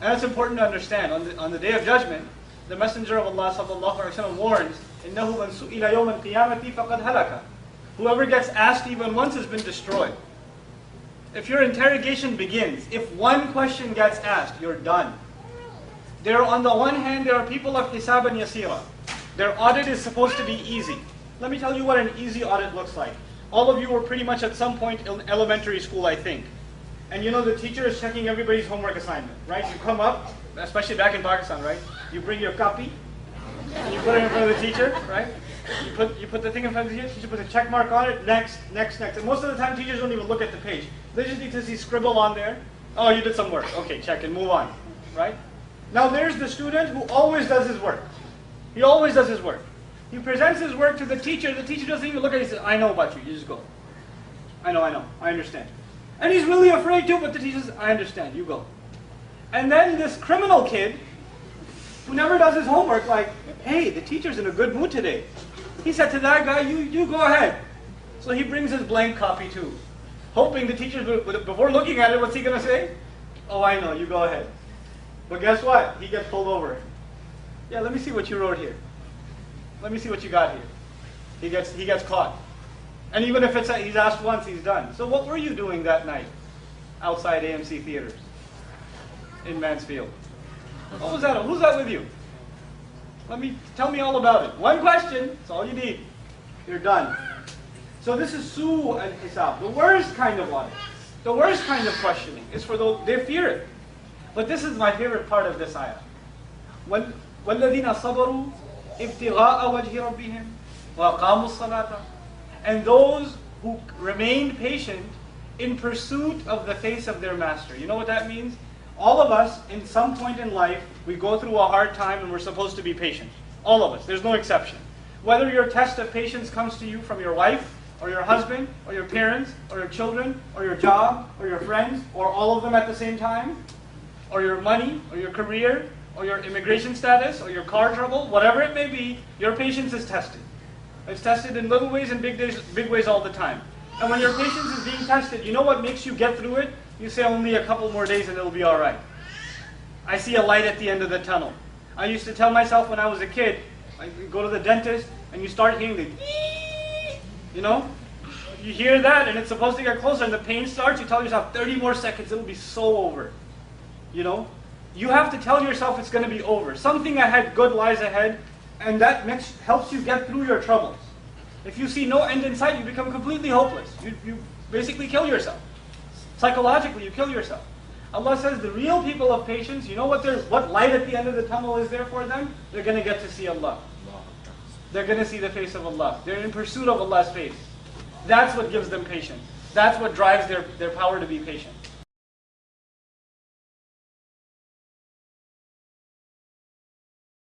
And it's important to understand, on the Day of Judgment, the Messenger of Allah sallallahu alaihi wasallam warns, إِنَّهُ مَنْ سُئِلَ يَوْمَ الْقِيَامَةِ فَقَدْ هَلَكَ. Whoever gets asked even once has been destroyed. If your interrogation begins, if one question gets asked, you're done. On the one hand, there are people of hisab and yasira. Their audit is supposed to be easy. Let me tell you what an easy audit looks like. All of you were pretty much at some point in elementary school, I think. And you know the teacher is checking everybody's homework assignment, right? You come up, especially back in Pakistan, right? You bring your copy, and you put it in front of the teacher, right? You put the thing in front of the teacher puts a check mark on it, next. And most of the time teachers don't even look at the page. They just need to see scribble on there. Oh, you did some work. Okay, check and move on, right? Now there's the student who always does his work. He always does his work. He presents his work to the teacher doesn't even look at it, he says, I know about you, you just go. I know, I understand. And he's really afraid too, but the teacher says, I understand, you go. And then this criminal kid, who never does his homework, like, hey, the teacher's in a good mood today. He said to that guy, you go ahead. So he brings his blank copy too, hoping the teacher, before looking at it, what's he going to say? Oh, I know, you go ahead. But guess what? He gets pulled over. Yeah, let me see what you wrote here. Let me see what you got here. He gets caught. And even if he's asked once, he's done. So what were you doing that night outside AMC theaters in Mansfield? What was that? Who's that with you? Tell me all about it. One question, that's all you need. You're done. So this is su al-hisab, the worst kind of audit. The worst kind of questioning is for those, they fear it. But this is my favorite part of this ayah. وَالَّذِينَ صَبَرُوا ابْتِغَاءَ وَجْهِ رَبِّهِمْ وَأَقَامُوا الصَّلَاةَ. And those who remained patient in pursuit of the face of their master. You know what that means? All of us, in some point in life, we go through a hard time and we're supposed to be patient. All of us, there's no exception. Whether your test of patience comes to you from your wife, or your husband, or your parents, or your children, or your job, or your friends, or all of them at the same time, or your money, or your career, or your immigration status, or your car trouble, whatever it may be, your patience is tested. It's tested in little ways and big ways all the time. And when your patience is being tested, you know what makes you get through it? You say only a couple more days and it'll be all right. I see a light at the end of the tunnel. I used to tell myself when I was a kid, I go to the dentist and you start hearing the you know? You hear that and it's supposed to get closer and the pain starts, you tell yourself 30 more seconds, it'll be so over. You know? You have to tell yourself it's going to be over. Something ahead, good lies ahead, and that helps you get through your troubles. If you see no end in sight, you become completely hopeless. You basically kill yourself. Psychologically, you kill yourself. Allah says the real people of patience, you know what light at the end of the tunnel is there for them? They're going to get to see Allah. They're going to see the face of Allah. They're in pursuit of Allah's face. That's what gives them patience. That's what drives their power to be patient.